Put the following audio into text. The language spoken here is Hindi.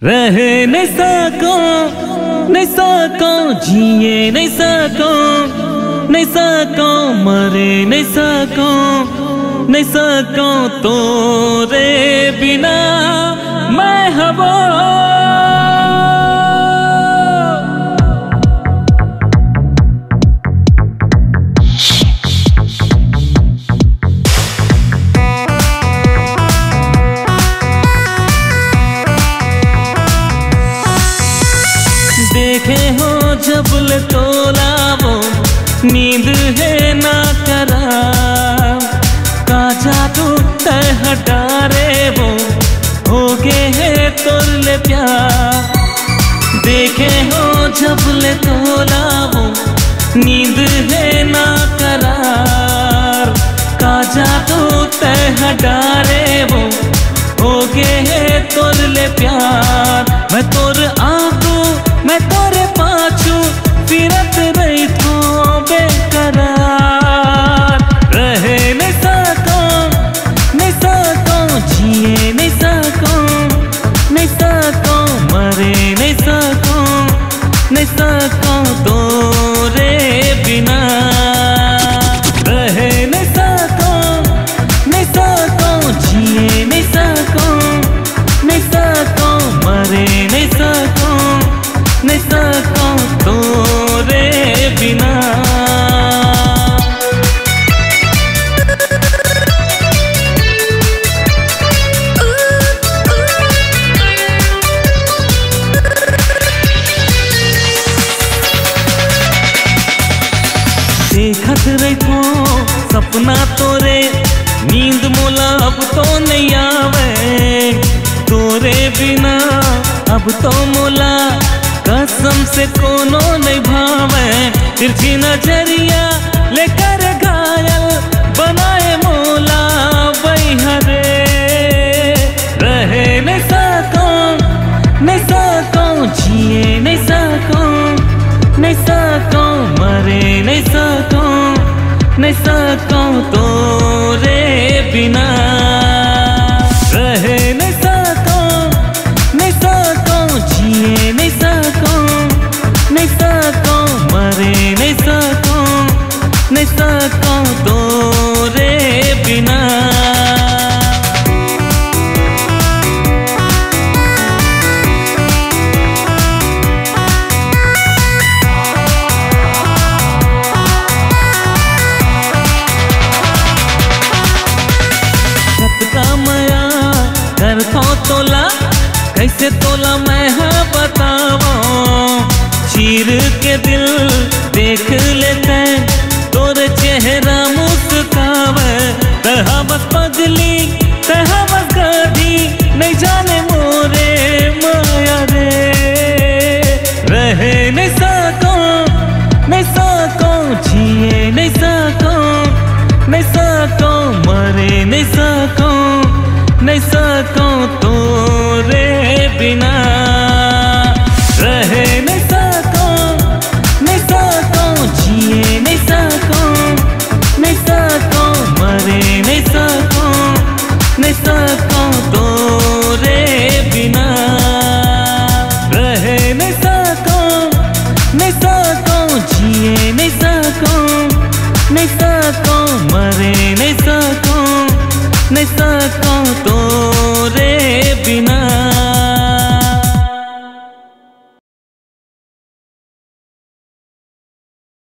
रहे नहीं सको, नहीं सको, जिए नहीं सको, नहीं सको, मरे नहीं सको, नहीं सको तोरे बिना मैं हवा। देखे हो जब ले तोला वो नींद है ना करा का जादू तय हटा रे वो हो गए है तोर ले प्यार। देखे हो जब ले तोला वो नींद है ना करार का जादू तय हटा रे वो हो गए है तोर ले प्यार। मैं तोर आगू मैं तोरे पाछू फिरत रही थो बेकरार। रहे नहीं सको, नहीं सको, जिए नहीं सको, नहीं सको, मरे नहीं सको, नहीं सको तोरे बिना। रहे नहीं सको, नहीं सको, जिए नहीं सको, नहीं सको, मरे नहीं सको, नहीं सको तोरे बिना। देखत रही थो सपना तोरे नींद मोला अब तो नहीं आवे तोरे बिना। अब तो मोला कसम से कोनो नहीं भावे। तिरछी नजरिया लेकर घायल बनाए मोला वही हरे। रहे नहीं सको, नहीं सको, जिए नहीं सको, नहीं सको, मरे नहीं सको, नहीं सको तोरे बिना। रहे नहीं सको, नहीं सको, जिए नहीं सको, नहीं सको, मरे नहीं सको, नहीं सको तोरे बिना। कर थो तोला कैसे तोला मैं हाँ बताओ। चीर के दिल देख लेते तोरे चेहरा मुस्कावे। तहा बस पगली तहा बस गाधी नहीं जाने मोरे माया रे। रहे नहीं सको, नहीं सको, जिए नहीं सको, नहीं सको, मरे नहीं सको, नहीं सको तोरे बिना। रहे नहीं सको, नहीं सको, जिए नहीं सको, नहीं सको, मरे नहीं सको, नहीं सको तोरे बिना।